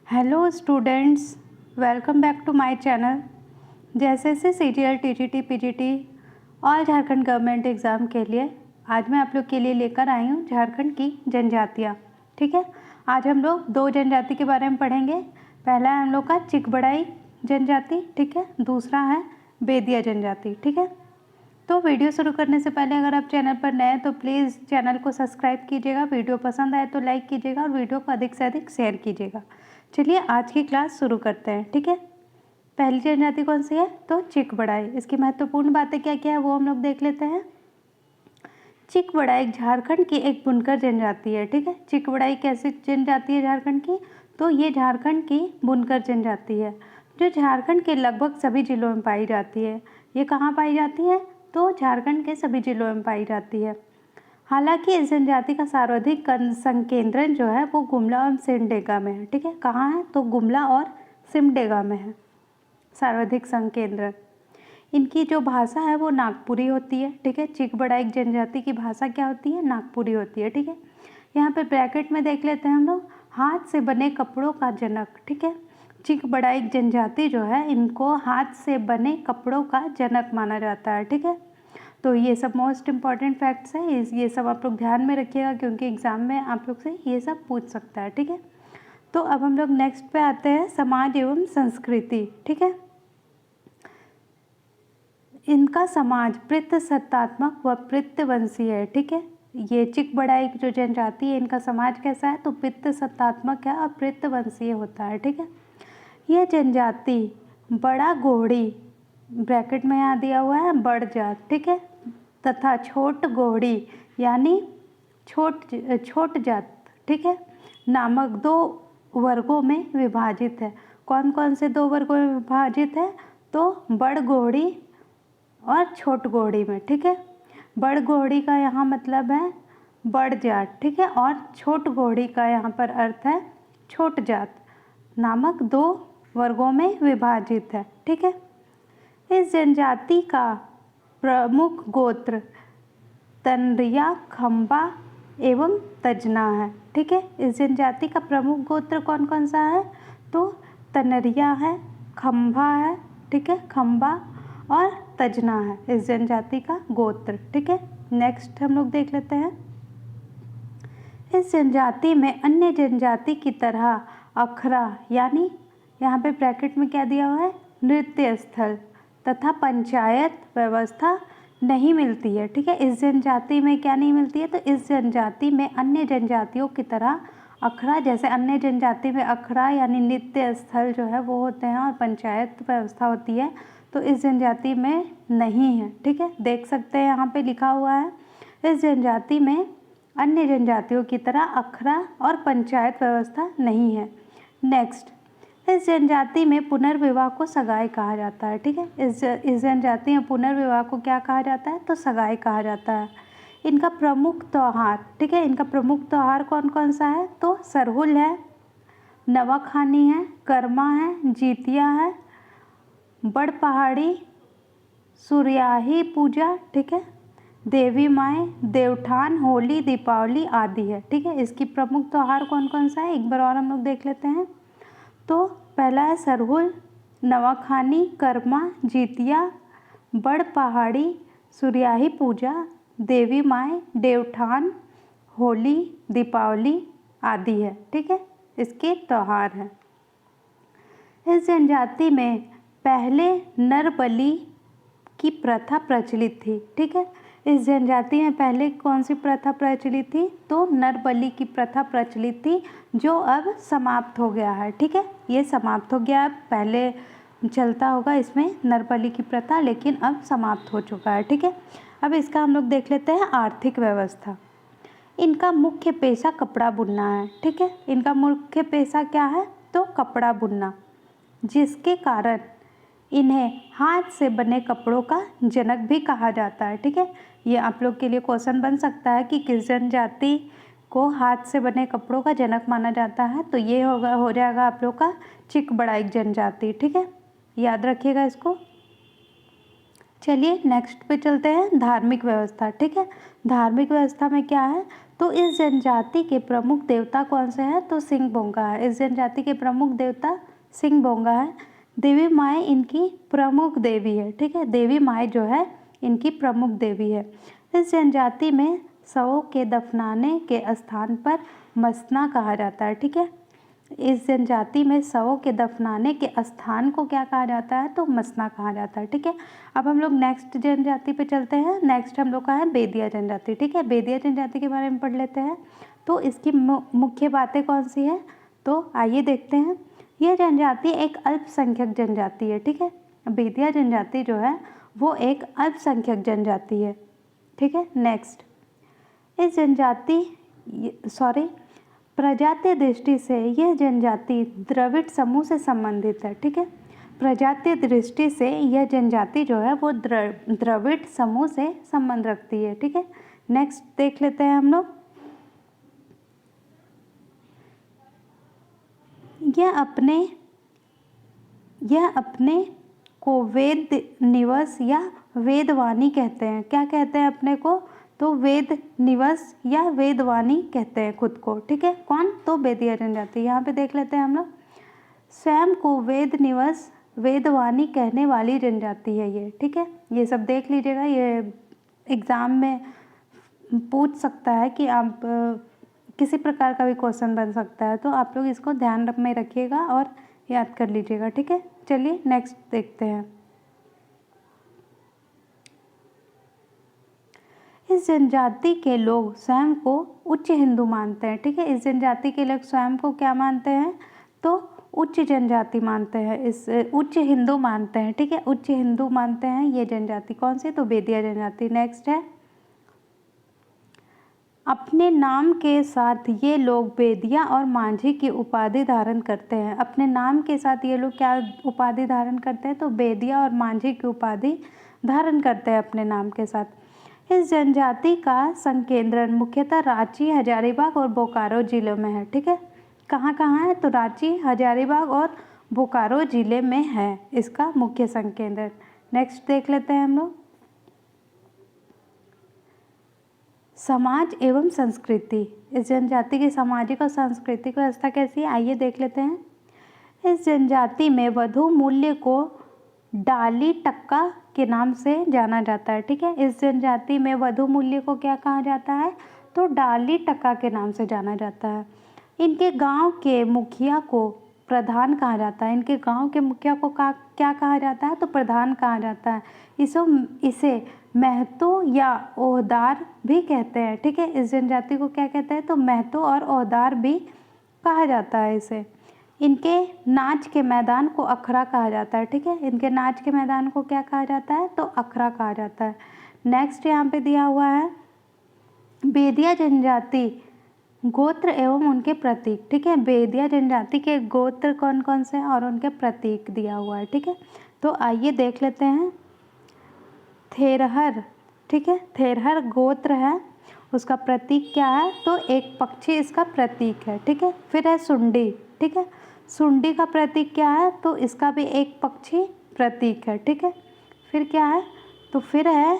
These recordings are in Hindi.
Hello students, welcome back to my channel. जैसे CGL TGT PGT all Jharkhand government exam के लिए आज मैं आप लोग के लिए लेकर आई हूँ झारखंड की जनजातियाँ। ठीक है, आज हम लोग दो जनजाति के बारे में पढ़ेंगे। पहला है हम लोग का चिकबड़ाई जनजाति, ठीक है। दूसरा है बेदिया जनजाति, ठीक है। तो वीडियो शुरू करने से पहले अगर आप चैनल पर नए हैं तो प्लीज़ चैनल को सब्सक्राइब कीजिएगा, वीडियो पसंद आए तो लाइक कीजिएगा और वीडियो को अधिक से अधिक शेयर कीजिएगा। चलिए आज की क्लास शुरू करते हैं, ठीक है। पहली जनजाति कौन सी है? तो चिकबड़ाई। इसकी महत्वपूर्ण बातें क्या क्या है वो हम लोग देख लेते हैं। चिकबड़ाई झारखंड की एक बुनकर जनजाति है, ठीक है। चिकबड़ाई कैसी जनजाति है झारखंड की? तो ये झारखंड की बुनकर जनजाति है जो झारखंड के लगभग सभी जिलों में पाई जाती है। ये कहाँ पाई जाती है? तो झारखंड के सभी जिलों में पाई जाती है। हालांकि इस जनजाति का सर्वाधिक संकेंद्रण जो है वो गुमला और सिमडेगा में है, ठीक है। कहाँ है? तो गुमला और सिमडेगा में है सर्वाधिक संकेंद्रण। इनकी जो भाषा है वो नागपुरी होती है, ठीक है। चिकबड़ाई जनजाति की भाषा क्या होती है? नागपुरी होती है, ठीक है। यहाँ पे ब्रैकेट में देख लेते हैं हम लोग, हाथ से बने कपड़ों का जनक, ठीक है। चिकबड़ाई जनजाति जो है इनको हाथ से बने कपड़ों का जनक माना जाता है, ठीक है। तो ये सब मोस्ट इम्पॉर्टेंट फैक्ट्स हैं, ये सब आप लोग ध्यान में रखिएगा क्योंकि एग्ज़ाम में आप लोग से ये सब पूछ सकता है, ठीक है। तो अब हम लोग नेक्स्ट पे आते हैं, समाज एवं संस्कृति, ठीक है। इनका समाज पितृसत्तात्मक व पितृवंशी है, ठीक है। ये चिकबड़ाई जो जनजाति है इनका समाज कैसा है? तो पितृसत्तात्मक है और पितृवंशीय होता है, ठीक है। यह जनजाति बड़ा गोहड़ी, ब्रैकेट में यहाँ दिया हुआ है बड़ जात, ठीक है, तथा छोट गोहड़ी यानी छोट जात, ठीक है, नामक दो वर्गों में विभाजित है। कौन कौन से दो वर्गों में विभाजित है? तो बड़ गोहड़ी और छोट गोहड़ी में, ठीक है। बड़ गोहड़ी का यहाँ मतलब है बड़ जात, ठीक है, और छोट गोहड़ी का यहाँ पर अर्थ है छोट जात, नामक दो वर्गों में विभाजित है, ठीक है। इस जनजाति का प्रमुख गोत्र तनरिया, खंबा एवं तजना है, ठीक है। इस जनजाति का प्रमुख गोत्र कौन कौन सा है? तो तनरिया है, खंबा है, ठीक है, खंबा और तजना है इस जनजाति का गोत्र, ठीक है। नेक्स्ट हम लोग देख लेते हैं। इस जनजाति में अन्य जनजाति की तरह अखड़ा यानी यहाँ पे ब्रैकेट में क्या दिया हुआ है? नृत्य स्थल तथा पंचायत व्यवस्था नहीं मिलती है, ठीक है। इस जनजाति में क्या नहीं मिलती है? तो इस जनजाति में अन्य जनजातियों की तरह अखड़ा, जैसे अन्य जनजाति में अखड़ा यानी नृत्य स्थल जो है वो होते हैं और पंचायत व्यवस्था होती है, तो इस जनजाति में नहीं है, ठीक है। देख सकते हैं यहाँ पे लिखा हुआ है, इस जनजाति में अन्य जनजातियों की तरह अखड़ा और पंचायत व्यवस्था नहीं है। नेक्स्ट, इस जनजाति में पुनर्विवाह को सगाई कहा जाता है, ठीक है। इस जनजाति में पुनर्विवाह को क्या कहा जाता है? तो सगाई कहा जाता है। इनका प्रमुख त्यौहार, ठीक है, इनका प्रमुख त्यौहार कौन कौन सा है? तो सरहुल है, नवाखानी है, कर्मा है, जीतिया है, बड़ पहाड़ी, सूर्याही पूजा, ठीक है, देवी माई, देवठान, होली, दीपावली आदि है, ठीक है। इसकी प्रमुख त्यौहार कौन कौन सा है एक बार और हम लोग देख लेते हैं। तो पहला है सरहुल, नवाखानी, कर्मा, जीतिया, बड़ पहाड़ी, सूर्याही पूजा, देवी माई, देवठान, होली, दीपावली आदि है, ठीक है, इसके त्यौहार हैं। इस जनजाति में पहले नर बलि की प्रथा प्रचलित थी, ठीक है। इस जनजाति में पहले कौन सी प्रथा प्रचलित थी? तो नर बलि की प्रथा प्रचलित थी जो अब समाप्त हो गया है, ठीक है। ये समाप्त हो गया है, पहले चलता होगा इसमें नर बलि की प्रथा, लेकिन अब समाप्त हो चुका है, ठीक है। अब इसका हम लोग देख लेते हैं आर्थिक व्यवस्था। इनका मुख्य पेशा कपड़ा बुनना है, ठीक है। इनका मुख्य पेशा क्या है? तो कपड़ा बुनना, जिसके कारण इन्हें हाथ से बने कपड़ों का जनक भी कहा जाता है, ठीक है। ये आप लोग के लिए क्वेश्चन बन सकता है कि किस जनजाति को हाथ से बने कपड़ों का जनक माना जाता है? तो ये हो जाएगा आप लोग का चिकबड़ाई जनजाति, ठीक है, याद रखिएगा इसको। चलिए नेक्स्ट पे चलते हैं, धार्मिक व्यवस्था, ठीक है। धार्मिक व्यवस्था में क्या है? तो इस जनजाति के प्रमुख देवता कौन से हैं? तो सिंह बोंगा है। इस जनजाति के प्रमुख देवता सिंह बोंगा है। देवी माए इनकी प्रमुख देवी है, ठीक है। देवी माए जो है इनकी प्रमुख देवी है। इस जनजाति में शवों के दफनाने के स्थान पर मसना कहा जाता है, ठीक है। इस जनजाति में शवों के दफनाने के स्थान को क्या कहा जाता है? तो मसना कहा जाता है, ठीक है। अब हम लोग नेक्स्ट जनजाति पे चलते हैं। नेक्स्ट हम लोग का है बेदिया जनजाति, ठीक है। बेदिया जनजाति के बारे में पढ़ लेते हैं। तो इसकी मुख्य बातें कौन सी है? तो आइए देखते हैं। यह जनजाति एक अल्पसंख्यक जनजाति है, ठीक है। बेदिया जनजाति जो है वो एक अल्पसंख्यक जनजाति है, ठीक है। नेक्स्ट, इस जनजाति प्रजातीय दृष्टि से यह जनजाति द्रविड़ समूह से संबंधित है, ठीक है। प्रजातीय दृष्टि से यह जनजाति जो है वो द्रविड़ समूह से संबंध रखती है, ठीक है। नेक्स्ट देख लेते हैं हम लोग। यह अपने को वेद निवस या वेदवाणी कहते हैं। क्या कहते हैं अपने को? तो वेद निवस या वेदवाणी कहते हैं खुद को, ठीक है। कौन? तो बेदिया जनजाति। यहाँ पे देख लेते हैं हम लोग। स्वयं को वेद निवस वेदवाणी कहने वाली जनजाति है ये, ठीक है। ये सब देख लीजिएगा, ये एग्ज़ाम में पूछ सकता है कि आप किसी प्रकार का भी क्वेश्चन बन सकता है, तो आप लोग इसको ध्यान में रखिएगा और याद कर लीजिएगा, ठीक है। चलिए नेक्स्ट देखते हैं। इस जनजाति के लोग स्वयं को उच्च हिंदू मानते हैं, ठीक है। इस जनजाति के लोग स्वयं को क्या मानते हैं? तो उच्च जनजाति मानते हैं, इस उच्च हिंदू मानते हैं, ठीक है। उच्च हिंदू मानते हैं ये जनजाति कौन सी? तो बेदिया जनजाति। नेक्स्ट है, अपने नाम के साथ ये लोग बेदिया और मांझी की उपाधि धारण करते हैं। अपने नाम के साथ ये लोग क्या उपाधि धारण करते हैं? तो बेदिया और मांझी की उपाधि धारण करते हैं अपने नाम के साथ। इस जनजाति का संकेंद्रण मुख्यतः रांची, हजारीबाग और बोकारो जिलों में है, ठीक है। कहाँ कहाँ है? तो रांची, हजारीबाग और बोकारो जिले में है इसका मुख्य संकेंद्रण। नेक्स्ट देख लेते हैं हम लोग। समाज एवं संस्कृति। इस जनजाति की सामाजिक और सांस्कृतिक व्यवस्था कैसी है? आइए देख लेते हैं। इस जनजाति में वधु मूल्य को डाली टक्का के नाम से जाना जाता है, ठीक है। इस जनजाति में वधु मूल्य को क्या कहा जाता है? तो डाली टक्का के नाम से जाना जाता है। इनके गांव के मुखिया को प्रधान कहा जाता है। इनके गांव के मुखिया को क्या कहा जाता है? तो प्रधान कहा जाता है। इसे महतो या ओहदार भी कहते हैं, ठीक है। इस जनजाति को क्या कहते हैं? तो महतो और ओहदार भी कहा जाता है इसे। इनके नाच के मैदान को अखड़ा कहा जाता है, ठीक है। इनके नाच के मैदान को क्या कहा जाता है? तो अखड़ा कहा जाता है। नेक्स्ट यहाँ पे दिया हुआ है बेदिया जनजाति गोत्र एवं उनके प्रतीक, ठीक है। बेदिया जनजाति के गोत्र कौन कौन से हैं और उनके प्रतीक दिया हुआ है, ठीक है। तो आइए देख लेते हैं। थेरहर, ठीक है। थेरहर गोत्र है, उसका प्रतीक क्या है? तो एक पक्षी इसका प्रतीक है, ठीक है। फिर है सुंडी, ठीक है। सुंडी का प्रतीक क्या है? तो इसका भी एक पक्षी प्रतीक है, ठीक है। फिर क्या है? तो फिर है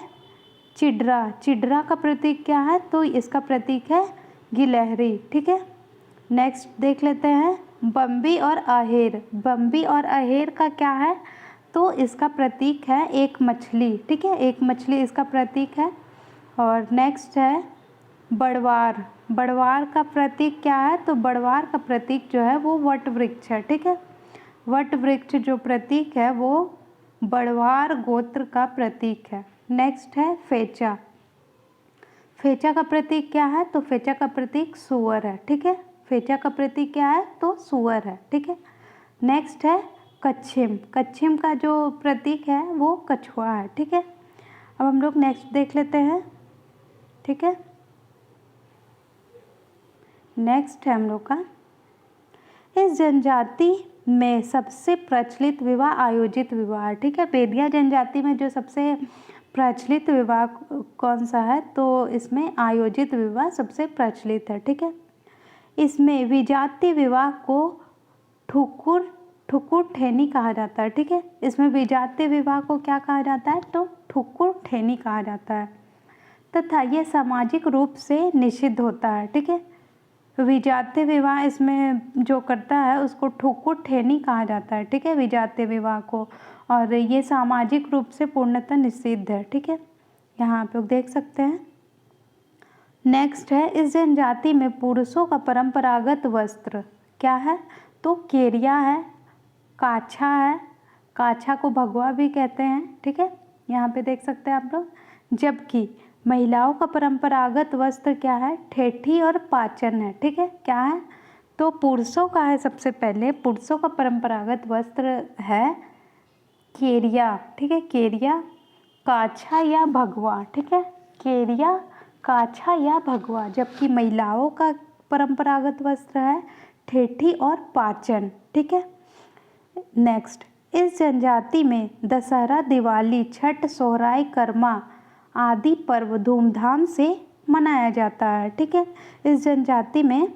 चिडरा। चिडरा का प्रतीक क्या है? तो इसका प्रतीक है गिलहरी, ठीक है। नेक्स्ट देख लेते हैं बम्बी और अहेर। बम्बी और अहेर का क्या है? तो इसका प्रतीक है एक मछली, ठीक है। एक मछली इसका प्रतीक है। और नेक्स्ट है बड़वार। बड़वार का प्रतीक क्या है? तो बड़वार का प्रतीक जो है वो वट वृक्ष है, ठीक है। वट वृक्ष जो प्रतीक है वो बड़वार गोत्र का प्रतीक है। नेक्स्ट है फेचा। फेचा का प्रतीक क्या है? तो फेचा का प्रतीक सूअर है, ठीक है। फेचा का प्रतीक क्या है? तो सूअर है, ठीक है। नेक्स्ट है कच्छिम। कच्छिम का जो प्रतीक है वो कछुआ है, ठीक है। अब हम लोग नेक्स्ट देख लेते हैं, ठीक है। नेक्स्ट है हम लोग का, इस जनजाति में सबसे प्रचलित विवाह आयोजित विवाह है, ठीक है। बेदिया जनजाति में जो सबसे प्रचलित विवाह कौन सा है? तो इसमें आयोजित विवाह सबसे प्रचलित है, ठीक है। इसमें विजातीय विवाह को ठुकुर ठेनी कहा जाता है, ठीक है। इसमें विजातीय विवाह को क्या कहा जाता है? तो ठुकुर ठेनी कहा जाता है। तथा ये सामाजिक रूप से निषिद्ध होता है। ठीक है, विजातीय विवाह इसमें जो करता है उसको ठुकुर ठेनी कहा जाता है। ठीक है, विजातीय विवाह को, और ये सामाजिक रूप से पूर्णतः निषिद्ध है। ठीक है, यहाँ पे देख सकते हैं। नेक्स्ट है, इस जनजाति में पुरुषों का परंपरागत वस्त्र क्या है? तो केरिया है, काछा है, काछा को भगवा भी कहते हैं। ठीक है, यहाँ पे देख सकते हैं आप लोग। जबकि महिलाओं का परंपरागत वस्त्र क्या है? ठेठी और पाचन है। ठीक है, क्या है? तो पुरुषों का है, सबसे पहले पुरुषों का परंपरागत वस्त्र है केरिया। ठीक है, केरिया, काछा या भगवा। ठीक है, केरिया, काछा या भगवा। जबकि महिलाओं का परंपरागत वस्त्र है ठेठी और पाचन। ठीक है, नेक्स्ट, इस जनजाति में दशहरा, दिवाली, छठ, सोहराई, कर्मा आदि पर्व धूमधाम से मनाया जाता है। ठीक है, इस जनजाति में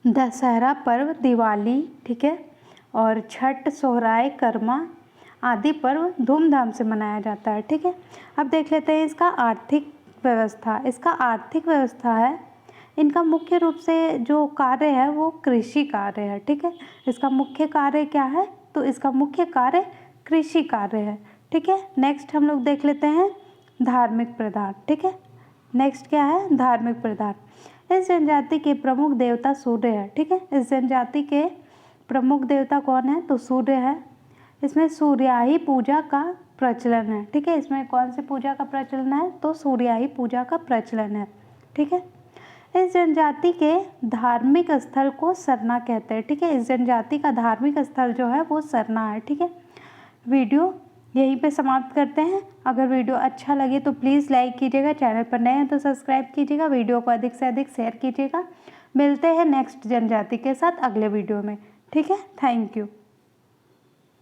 दशहरा पर्व, दिवाली, ठीक है, और छठ, सोहराई, कर्मा आदि पर्व धूमधाम से मनाया जाता है। ठीक है, अब देख लेते हैं इसका आर्थिक व्यवस्था। इसका आर्थिक व्यवस्था है, इनका मुख्य रूप से जो कार्य है वो कृषि कार्य है। ठीक है, इसका मुख्य कार्य क्या है? तो इसका मुख्य कार्य कृषि कार्य है। ठीक है, नेक्स्ट हम लोग देख लेते हैं धार्मिक प्रधान। ठीक है, नेक्स्ट क्या है? धार्मिक प्रधान। इस जनजाति के प्रमुख देवता सूर्य है। ठीक है, इस जनजाति के प्रमुख देवता कौन है? तो सूर्य है। इसमें सूर्याही पूजा का प्रचलन है। ठीक है, इसमें कौन सी पूजा का प्रचलन है? तो सूर्याही पूजा का प्रचलन है। ठीक है, इस जनजाति के धार्मिक स्थल को सरना कहते हैं। ठीक है, इस जनजाति का धार्मिक स्थल जो है वो सरना है। ठीक है, वीडियो यहीं पे समाप्त करते हैं। अगर वीडियो अच्छा लगे तो प्लीज़ लाइक कीजिएगा, चैनल पर नए हैं तो सब्सक्राइब कीजिएगा, वीडियो को अधिक से अधिक शेयर कीजिएगा। मिलते हैं नेक्स्ट जनजाति के साथ अगले वीडियो में। ठीक है, थैंक यू।